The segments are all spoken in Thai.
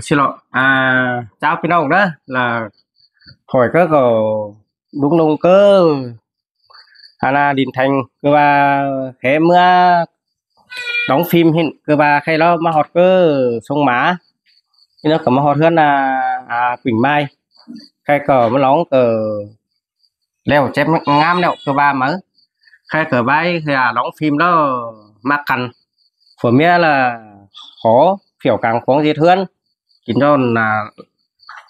Xin lỗi. Chàoพี่น้องเด้อ là hỏi có đúng đúng cơ Hana Đình Thành cơ ba khé mưa đóng phim hiện cơ ba khai lo mà hot cơ sông má thì nó có mà hot hơn là Quỳnh Mai khai cờ mà lóng cờ leo chép ngam leo cơ ba mới khai cờ bay thì đóng phim đó mắc cằn của mía là khó phiểu càng khoáng diệt hơn chính cho là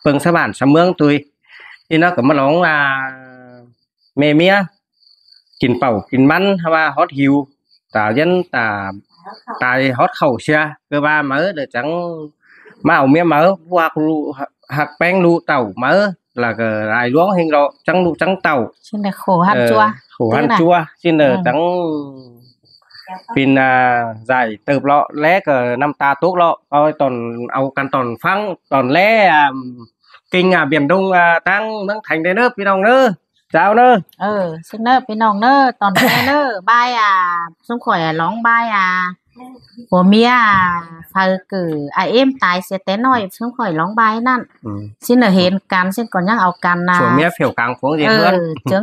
phương xã bản xã mương tôi thì nó có mà lóng là mê mía kín bảo kín mắn và hot hiu tà dân tài hot khẩu xe cơ ba mới để trắng màu mía mới hoặc hạt bánh lụ tàu mới là cái lại luống hình đó trắng lụ trắng tàu xin là khổ hạt chua xin là trắng pin dài từ lọ lé cái năm ta tốt lọ coi toàn ao căn toàn phăng toàn lé kinh biển đông tăng nâng thành đây nữaพี่น้องเด้อเจ้าเด้อซึ่งเด้อพี่น้องเด้อตอนแรกเด้อบายสมข่อยร้องบายผัวเมียฝาคือเอ็มตายเสียแต่น้อยสมข่อยร้องบายนั่นสิเห็นกันสิก่อนยังเอากันผัวเมียเผี่ยวกลางของเฮ็ดเฮือน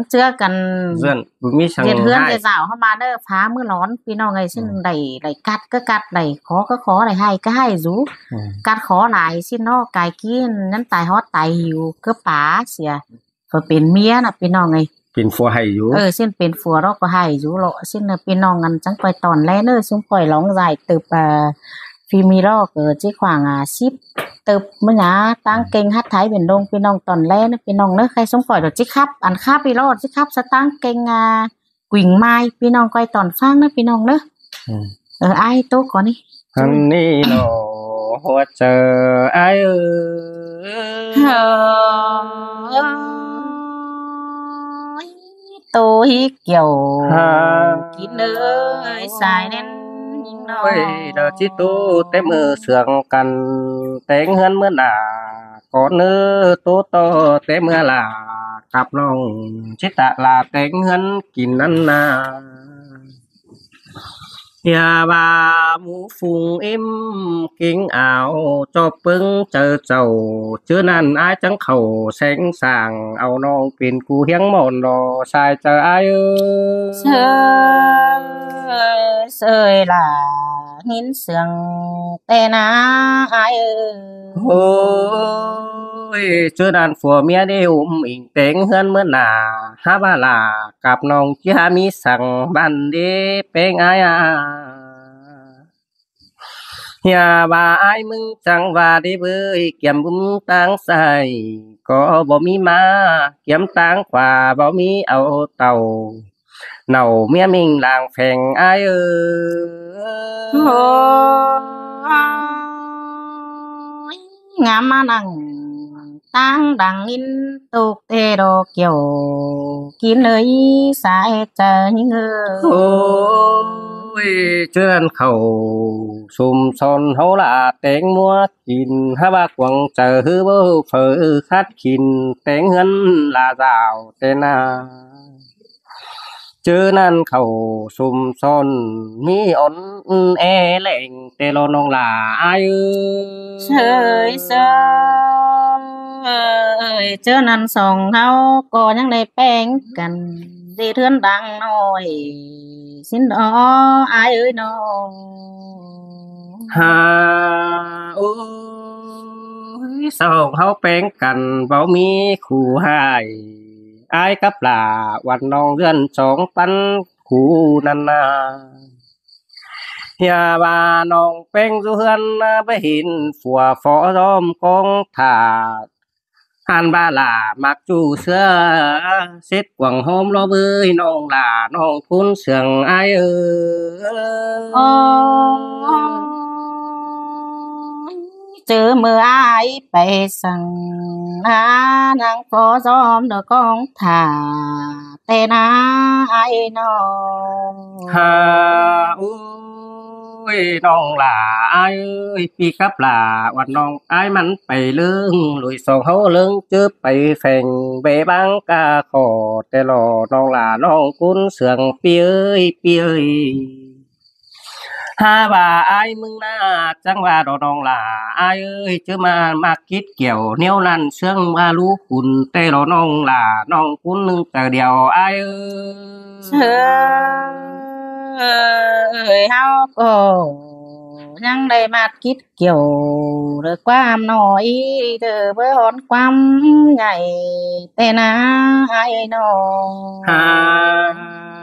เจื้อกันเฮือนบ่มีสังเฮ็ดเฮือนจะสาวเข้ามาเด้อฟ้ามื้อร้อนพี่น้องเอ้ยสิได้กัดก็กัดได้ขอก็ขอได้ให้ก็ให้อยู่กัดขอหลายสิเนาะกายกินนั้นตายฮอดตายหิวก็ป๋าเสียก็เป็นเมียน่ะพี่น้องเอ้ยเป็นผัวให้อยู่ซึ่งเป็นผัวเราก็ให้อยู่เลาะซึ่งพี่น้องกันจังไปตอนแลเด้อซุมปล่อยร้องใหญ่ตึบฟีมีรอก็จิขวาง10ตึบมื้อหยาตั้งเก่งฮัดไทยเป็นดงพี่น้องตอนแลนะพี่น้องเด้อใครซุมปล่อยดอกจิครับอันค่าพี่รอดจิครับสตางเก่งกวิ่งไม้พี่น้องก้อยตอนฟังนะพี่น้องเด้ออ้ายโตก่อนนี่อันนี้เนาะหัวเจออ้ายtôi kiểu kín ơi xài nên nhìn nói đó chỉ tu té mưa sương cần tén hơn mưa là con nữa tu to té mưa là cặp lòng chết tạ là tén hơn kín ăn nhà bà mũ phùng em kính áo cho bưng chờ chầu chứ nan ai chẳng khẩu sánh sàng ao non pin cu hiếng mòn lò sai chờ ai ơi là nghìn sương tê na ai ơi chứ nan phùa mía đi mình tiếng hơn mưa là ha ba là cặp nòng chứ ha mi sằng ban đi bên ai nhà bà ai mừng chẳng và đi với kiếm bún tang sai cóบ่มีมาkiếm tang quảบ่มีเอาเต่าเนาเมียมิงลางแฝงอ้ายงามมานั่งtang đằng in tục tê đồ kiểu kín ơi sai chờ những ôi chân khẩu sum son hấu là tiếng múa kín ha ba quăng chờ hư bơ phở khát kín tiếng hân là rào tên chứ nan khẩu sum son mi ón lệnh tê lo nong là ai ơi ơi chứ nan song hao có những đây bén cần đi thươn đăng nồi xin đó ai ơi nó ôi song hao bén cần bao mi khu hai ai cấp làวันน้องเรือนสองปันคู่นั่นอย่าว่าน้องแป้งอยู่เฮือนไปเห็นฝัวฝอร้อมกองถาดหันบาล่ามักจูเสื้อเซ็ดกว่างหอมรอเบยน้องล่าน้องคุ้นเสียงอ้ายเจอมืออ้ายไปสั่งนางฝอซ้อมดอกกองถาแต่นาอ้ายน้องอุ้ยน้องล่ะอ้ายพี่ครับล่ะวันน้องอ้ายมันไปเรื่องลุยสองเฮาเรื่องจื้อไปแฝงเบบังกาขอแต่รอน้องล่ะน้องคุ้นเสียงเปียย หาว่าอายมึงน่าจังว่าดอกน้องหล่าอายเอ้ยจะมาคิดเกี่ยวแนวนั้นเชื่องว่ารู้คุณแต่ดอกน้องหล่าน้องคุณนึงแต่เดียวอายเอ้ เชื่ เฮาก็ยังได้มาคิดเกี่ยวเรื่องความน้อยเด้อเบิ่ฮอนความใหญ่แต่นาอ้ายน้อง หา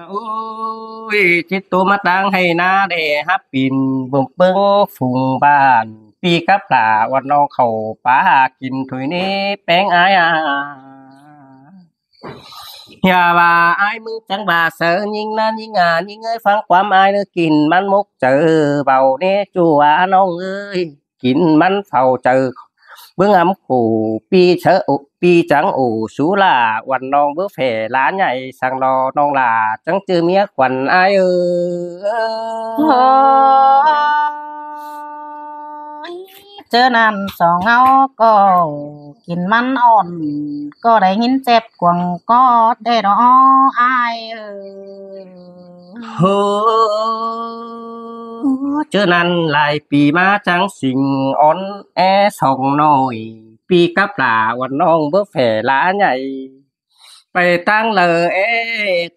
โอ้ยจิตตัวมาตั้งให้นาได้ฮับปินบ่มเบิ่งฝูงบ้านปีกับหลาวันน้องเข้าป่ากินถุยนี้แป้งอายอย่าว่าอายมึงจังว่าเสอยิงนั้นยิงยิงเอ้ยฟังความอายเด้อกินมันมุกเจอเบาเด้จัวน้องเอ้ยกินมันเฝ้าเจอเบิ่งอำขู่ปีเชอปีจังอูสูลาวันน้องเบิ่แฝหลานใหญ่สั่งรอน้องหลาจังจือเมียขวัญอายเอ้ย เจอนั่นสองเฮาก็กินมันอ่อนก็ได้ยินเจ็บกวงก็ได้ดออ้ายเอ้ย โหเจอนั้นหลายปีมาจังสิ่งอ่อนแอส่องน้อยปีกับหลาวันน้องเบิ่แฝหลานใหญ่ไปตั้งเลย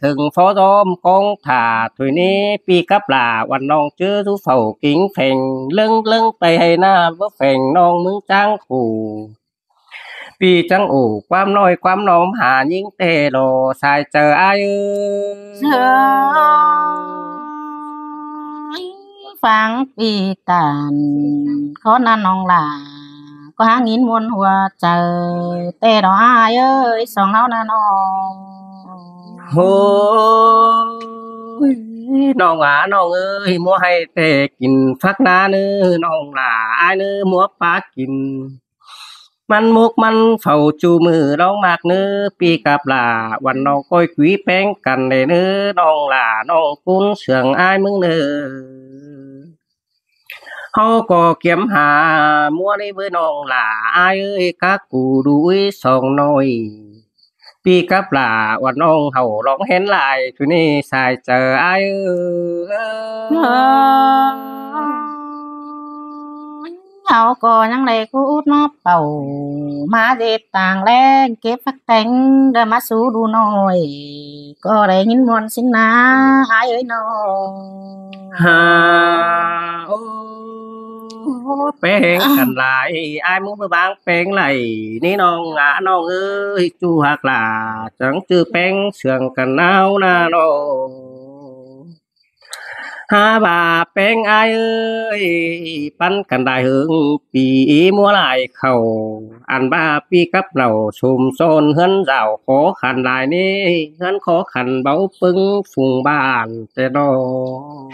ถึงฟอดอมกองถ่าถุยนี้ปีกับหลาวันน้องเจอทุเฝ้ากิ้งแฝงเลึงไปให้หน้าเบิ่แฝงน้องมึงจังขู่ปีจังอู่ความน้อยความน้อมหายิ่งเตโลสายเจออายเชื่อฟังปีตานขอนั้นน้องหลาก็หางินมวนหัวใจแต่ดอกอ้ายเอ้ยสองเฮาน่ะน้อง โหยน้องน้องเอ้ยมัวให้แต่กินฟักนาเนื้อน้องหลาอายเนื้อมัวปากินมันมุกมันเฝ้าจูมือร้องมากเนื้อปีกับหลาวันน้องก้อยกุยแป้งกันเลยเนื้อน้องหลาน้องคุ้นเสืองอายมึงเนื้อเฮาก็เก็บหามัวในเบิ่น้องหลาอายเอ้ยกักกูดุยสองน้อยปีกับหลาวันน้องเฮาร้องเห็นหลายทุนี้สายเจออายเฮาก็ยังได้กูดมาเป่ามาเด็ดต่างแรงเก็บฟักแต่งได้มาสู่ดูหน่อยก็ได้ยินมวนสินนาอ้ายเอ้ยน้อง หาโอ้แป้งกันหลายอายมึงบ่บางแป้งไหลนี่น้องน้องเอ้ยจูหักหลาจังจื้อแป้งเสื่องกันหนาวนาน้องหาว่าแป้งอายเอ้ยปันกันได้หึงปีมัวหลายเข้าอันบ้าปีกับเราชุมโซนเฮือนเจ้าขอขันหลายนี้เฮือนขอขันเบาปึงฝุ่งบ้านแต่น้อง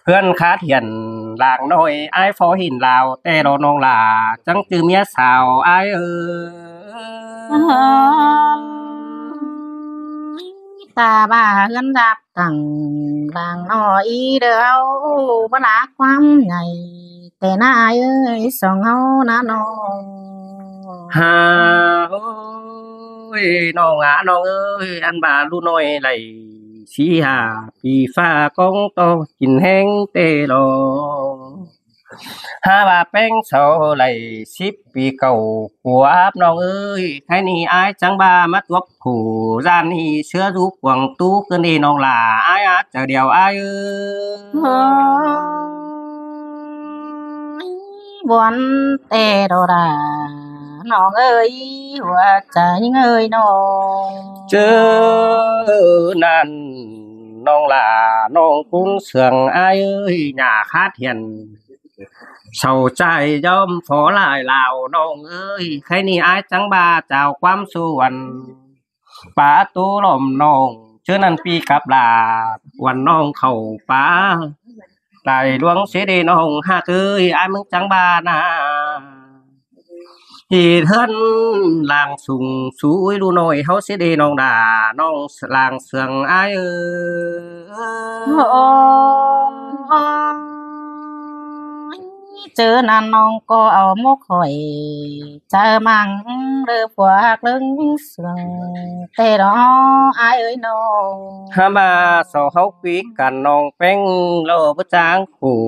เพื่อนคาเถียนลางน้อยอายฟอหินลาวแต่รอน้องหลาจังจือเมียสาวอายตาบ้าเฮือนรับตั้งลางน้อยเด้อเอาบ่ลาความใหญ่แต่นายเอ้ยสองเฮานะน้อง หาโอ้ยน้องน้องเอ้ยอันบาลูน้อยไหลสีหาปีฟ้ากองโตกินแห้งเตโลหาว่าแป้งโซไหล10ปีเก่าหัวอับน้องเอ้ยใครนี่อายจังบามัดวบผู้ร้านนี้เชื้อทุกหวังตู้เกินนี่น้องหล่าอายอาจจะเดียวอายบวนแต่ดอดาน้องเอ้ยหัวใจเอ้ยน้องเจอนั่นน้องหล่าน้องคุ้นเสืองอายเอ้ยหน้าคาเถียนเศร้าใจยอมฝอลายลาวน้องเอ้ยใครนี่อายจังบาเจ้าความสุวรรณป่าตูลมน้องเชื่อนั้นปีกับลาวันน้องเข้าป่าไหลหลวงเสด็จน้องหากเอ้ยอายมึงจังบานาฮีเทินลางสุงสุยรู้น้อยเฮาเสด็จน้องดาน้องลางเสืองอาย เจอนั่นน้องก็เอาหมกข่อยเจอมังเรือผัวหักลึงเสืองแต่ดออายเอ้ยน้อง หามาสอเฮาปีกันน้องแป้งโลบ่จางขู่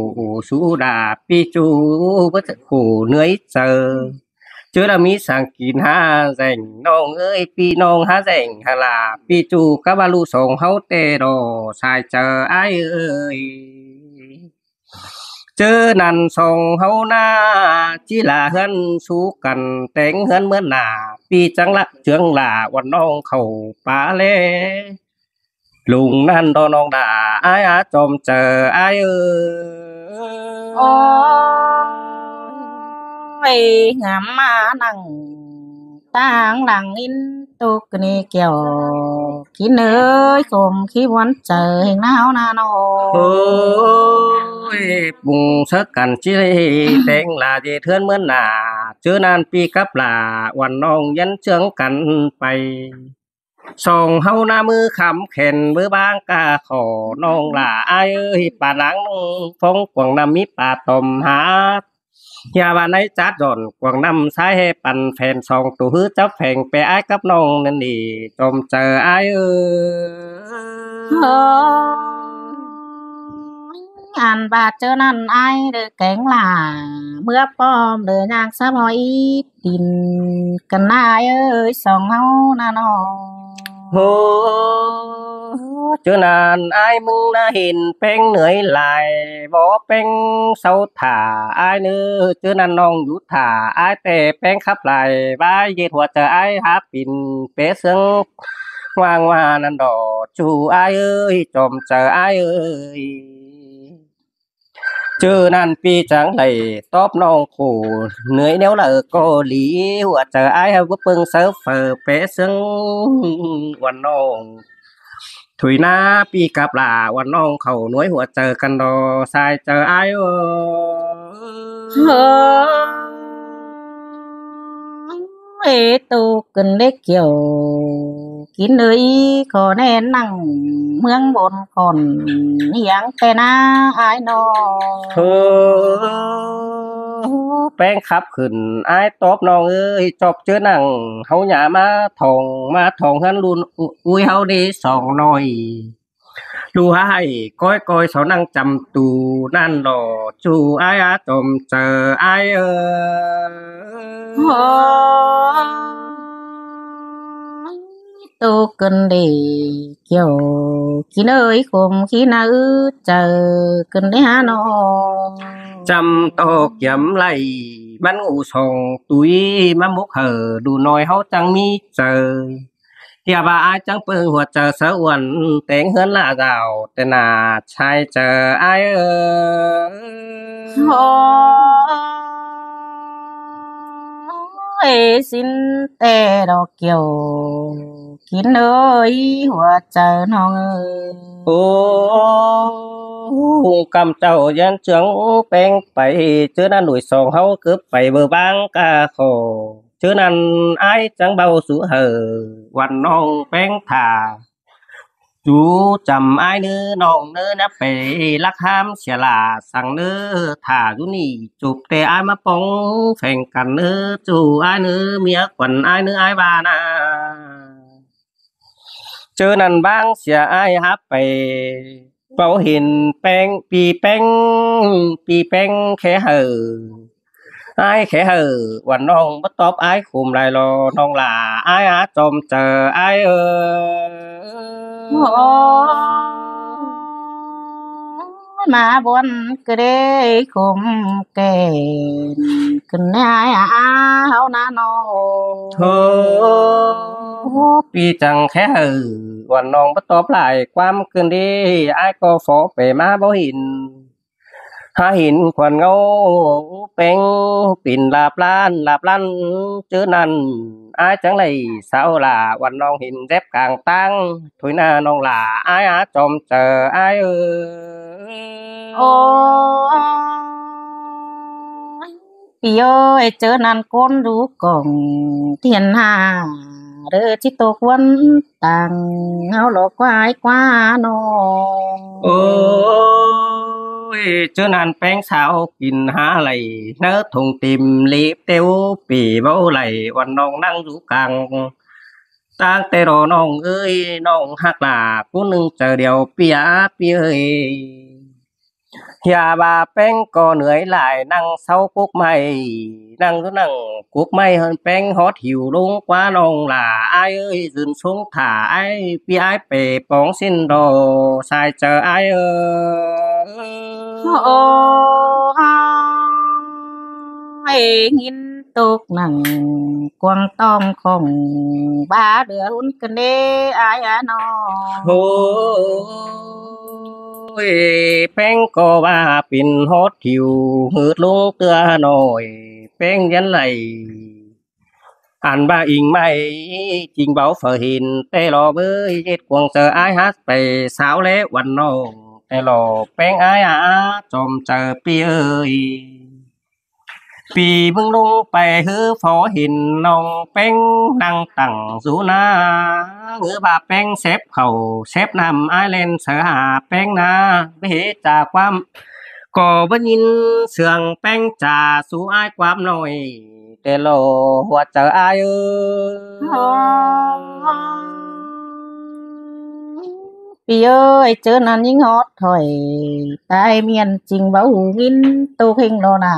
สูดาปีจูบ่จะขู่เหนื่อยเจอเจอแล้วมีสังกินหาแจ่งน้องเอ้ยพี่น้องหาแจ่งหาลาปีจูกับบาลูส่งเฮาแต่ดอชายเจออ้ายเอ้ยเจอนั่นส่งเฮาหน้าจิลาเฮือนสู้กันแต่งเฮือนเหมือนหน้าปีจังละเจืองลาวันน้องเข้าป่าแลลุงนั่นดอน้องด่าอ้ายอาจอมเจออ้ายเอ้ย โอ้ยงามมานั่งต่างหลังอินตุกนี่เกี่ยวกินเอ้ยคมขี้วันเจอแห่งหนาวนาโน โอ้ยปุงสักกันจิแต่งลาเจเทือนเหมือนหน้าเจอนานปีกับลาวันน้องยันเจืองกันไปส่งเฮาหน้ามือคำแขนมือบางกาขอน้องลาอ้ายเอ้ยป่าหลังฟงกวางน้ำมีป่าตมหาอย่าว่าในจัดดอนกวางน้ำสายให้ปันแฟนสองตัวฮือจับแฝงไปอ้ายกับน้องนั่นนี่จมเจออ้ายเอ้ย อันบาดเจอนั่นไอายเด้อแกงหล่าเมื่อป้อมเด้อนางสะพอยดินกันนายเอ้ยสองเฮานาน้อง โหเจอนานอายมึงน่าเห็นเป้งเหนื่อยหลายบ่เป้งเศร้าถ่าอายเนื้อเจอนันน้องอยู่ถ่าอายแต่เป้งขับไหลบายเย็ดหัวเจออายหาปิ่นเปเซึงวางว่านันดอจูอายเอ้ยจอมเจออายเอ้ยเจอนั่นปีจังไหลตอบน้องขู่เหนื่อยแนวละก็หลีหัวเจออายเฮาบ่เปิงเซิร์ฟเฟอร์เปซึ่งวันน้องถุยหน้าปีกับลาวันน้องเข้าหน่วยหัวเจอกันดอสายเจออายเอตูกันเล็กเกี่ยวกินเอ้ยขอแน่นั่งเมืองบนก่อนยังแต่หน้าอายน้อง เธอแป้งขับขึ้นอายตอบน้องเอ้ยจบเจอนั่งเฮาหยามาทองหันลุนอุ้ยเฮาดีสองหน่อยดูให้ก้อยเสานั่งจำตูนั่นดอจูอายอาจมเจออายตูกันเด้เกี่ยวกินเอ้ยคมขี้นาอึเจอกันได้หาน้อง จำตอกย้ำไหลมันอูส่งตุ้ยมามุกเหอดูหน่อยเฮาจังมีเจออย่าว่าอายจังเปิงหัวเจอสะอ้วนแต่งเฮือนละดาวแต่หน้าชายเจออายโอ้ยสินแต่ดอกเกี่ยวกินเอ้ยหัวใจน้องเอ้ย โอ้กำเจ้ายันเจืองแป้งไปเจอนั่นหนุ่ยสองเฮาเกือบไปเบอร์บางกาขอเจอนั่นอายจังเบาสูเหอวันน้องแป้งถ่าจูจำอายเนื้อน้องเนื้อนะไปลักหามเสียลาสั่งเนื้อถ่าอยู่นี่จูบแต่อายมาปองแข่งกันเนื้อจูอายเนื้อเมียขวัญอายเนื้ออายบานาเจอนั่นบ้างเสียอายฮับไปเป่าเห็นแป้งปีแป้งแค่เหออายแค่เหอวันน้องบ่ตอบอายคุมลายรอน้องหล่าอายอาจอมเจออายโอ้มาบนกระเดคมแก่นขึ้นในอายเฮานาน้อง โธปีจังแค่เหอวันน้องบ่ตอบหลายความเกินดีอายก็ฟอไปมาบ่เห็นหาหินขวัญเงาเป็งปิ่นลาบล้านเจอนั่นอายจังเลยสาวลาวันน้องเห็นแซบกลางตั้งถุยหน้าน้องลาอายอาจอมเจออายโอ้ปีเอ้ยเจอนั่นคนดูกล่องเทียนหาเด้อที่ตกวันต่างเฮาหลอกกวายกว่าน้อง โอ้ ยเจอนั้นแป้งสาวกินหาไหลเนื้อถุงติ่มลีบเตียวปีเบาไหลวันน้องนั่งอยู่กลางตั้งแต่รอน้องเอ้ยน้องหักหลาผู้หนึ่งเจอเดียวเปียเปียเอ้ยอย่าว่าแป้งก็เหนื่อยหลายนั่งเศร้ากุกไม่นั่งกุกไม่เฮินแป้งฮอดหิวลงกว่าน้องหล่าอ้ายเอ้ยยืนสูงถ่าอ้ายพี่อ้ายเปปองสิ้นดอสายเจออ้ายโอ้ยงินตกหนังกวางต้องของบ้าเดือหุ่นกันเด้อายอะน้อง โอ้ยแป้งก็ว่าเป็นฮอดหิวหืดลงเตือหน่อยแป้งยันไหลอ่านบ่าอิงไม่จริงเบาเฝอหินแต่รอเบ้ยเฮ็ดกวงเจออ้ายฮัสไปสาวและวันน้องแต่รอแป้งอ้ายจอมเจอปีเอ้ยปีมึงลงไปฮือฝอหินน้องแป้งนั่งตั้งสู่หน้าเงือบาแป้งเซฟเขาเซฟนำอ้ายเล่นเสือหาแป้งนาไม่เหตุจากความก็บ่ยินเสียงแป้งจ่าสู่อ้ายความน้อยแต่โลหัวเจออ้ายปีเอ้ยเจอนั้นยิ่งฮอดถอยตายเมียนจริงเว้าหูงินตูเพ่งโนนา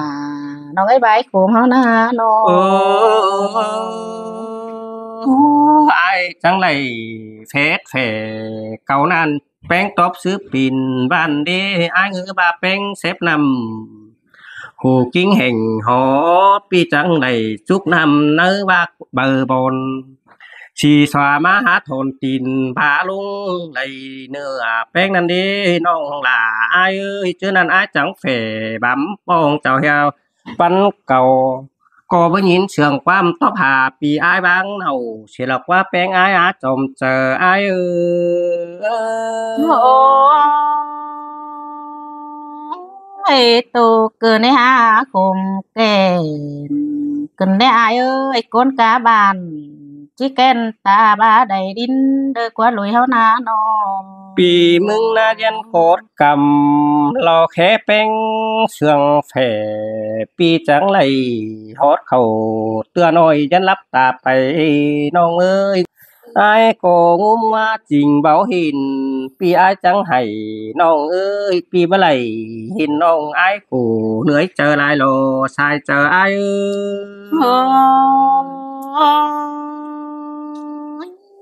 น้องไอ้ใบโขงเฮานะน้องอ้ายจังได๋เฟซแฟเก่านั้นแป้งตอบซื้อปิ่นบ้านเด้อ้ายเงือบาแป้งเซฟนำหูกิ้งแห่งหอปีจังได๋จุกนำเนื้อว่าเบอร์บนชีสวามาหาทนตีนพาลุงไหลเนื้อแป้งนั้นเด้น้องหล่าอ้ายเอ้ยเจอนั้นอ้ายจังแฝบำปองเจ้าเฮาปันเก่าก็บ่ยินเสียงความตอบหาปีอ้ายบางเฮาสิหลอกว่าแป้งอ้ายจอมเจออ้ายโอ้ยตูเกินในหาคมแก่นเกินได้อายเอ้ยก้นกาบานจิแก่นตาบาได้ดินเด้อกว่าลุยเฮานาน้องปีมึงน่ายันโคตรกำรอแค่แป้งเสื่องแฝปีจังไหลฮอดเข้าเตือน้อยยันรับตาไปน้องเอ้ยอ้ายก็งุมว่าจริงเบาหินปีอ้ายจังให้น้องเอ้ยปีบ่ไหลเห็นน้องอ้ายกูเหนื่อยเจอหลายโลสายเจออ้าย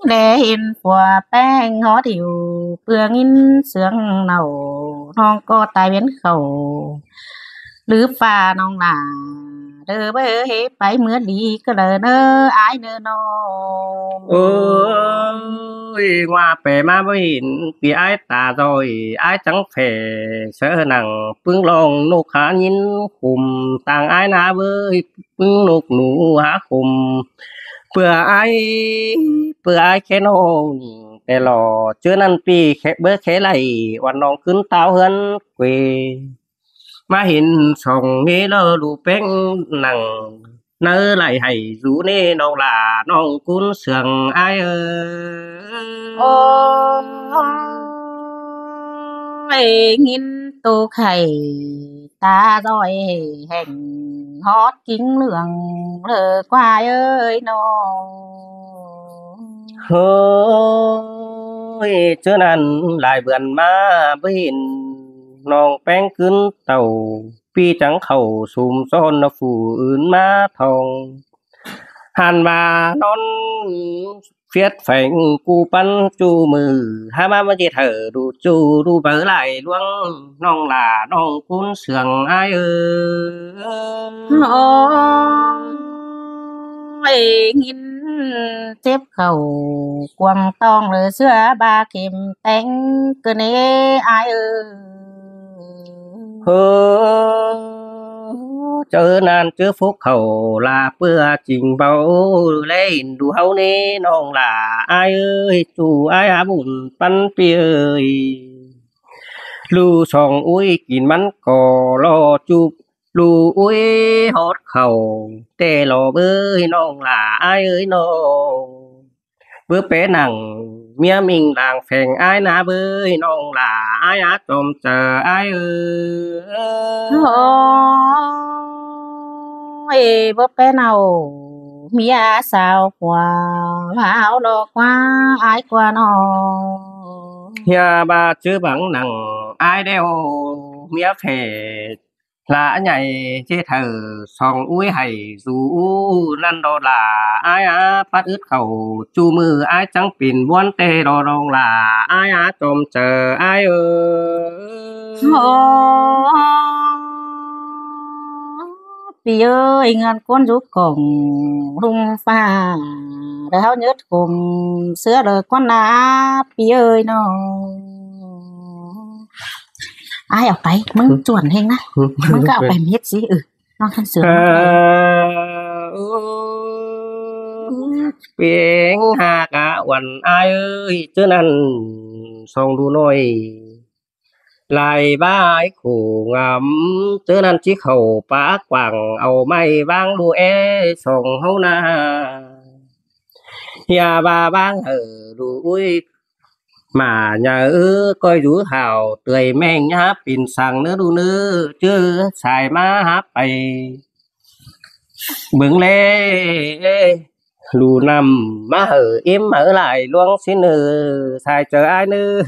แลเห็นผัวแป้งฮอดหิวเปลืองงินเสืองเน่าน้องก็ตายเว้นเขาหรือฟ้าน้องหล่าเด้อเบ้อเฮไปเมื่อดีก็เด้อเด้ออายเด้อน้องโอ้ยว่าไปมาบ่เห็นปีอ้ายตาดอยอ้ายจังแฝเสอหนังปึ้งลองนกหายินคุมต่างอ้ายนาเบ้ยปึ้งนกหนูหาคุมเพื่ออ้ายแค่น้องแต่หล่อเจอนั้นปีแค่เบ้อแค่ไหลวันน้องขึ้นเต้าเฮือนเกวมาเห็นส่องเฮลอลูแป้งหนังเนื้อไหลให้อยู่ในน้องหล่าน้องกุนเสืองอ้ายโอ้ยงินตูไข่ตาดอยแห่งฮอดกิ้งเหลืองเลอกว่าเอ้ยน้องเฮ้ยเจอนั้นหลายเบือนมาบ่เห็นน้องแป้งขึ้นเต่าพี่จังเข้าสุมซ้อนฝูอื่นมาทองหันมานอนเฟียดแฝงกูปันจูมือหามาบ่สิเธอดูจูดูเบอหลายลวงน้องหล่าน้องกุนเสืองอ้ายโอ้ยงินเจ็บเข่ากวางต้องหรือเสื้อบาเข็มแต่งเกินอายเฮ้อเจอนานเจอฟุกเขาลาเปื้อจริงเบาเล่นดูเฮานี่น้องหล่าอ้ายเอ้ยจู่อ้ายหาบุญปันเปียเอ้ยลูสองอุ้ยกินมันก็รอจุบลูอุ้ยฮอดเข้าแต่รอเบ้ยน้องหล่าอ้ายเอ้ยน้องเบื้อเป๋หนัง mía mình làng phèn ai ná bơi nong là ai á trộm chờ ai ơi โอ้ยบ่เป็นเอาเมียสาวกว่าหาวดอกว่าอายกว่าน้อง nhà bà chứ bằng nặng ai đeo mía phè là nhảy chế thờ song úi hay dù năn đó là ai á phát ướt khẩu chu mư ai trắng pin buôn tê đo rong là ai á trộm chờ ai ơi โอ้พี่เอ้ยงานก้นยุกของลุงฟ้าเดี๋ยวเขาเนื้อผมเสื้อเลยก้นนาพี่เอ้ยน้องอายเอาไปมึงจวนเฮงนะมึงก็เอาไปเม็ดสิน้องท่านเสือ biển hạ cả quần ai ơi chứ năn song đu nôi lại ba ấy khổ ngắm chứ năn chiếc khẩu bá quảng ầu may vang đu song hâu na nhà bà bang ở đuôi mà nhà coi rú hào tươi men nhá pin sang nữa đu nữa chưa xài má háp bày bừng lê lù nằm má ở im ở lại luôn xin xài chờ ai nữa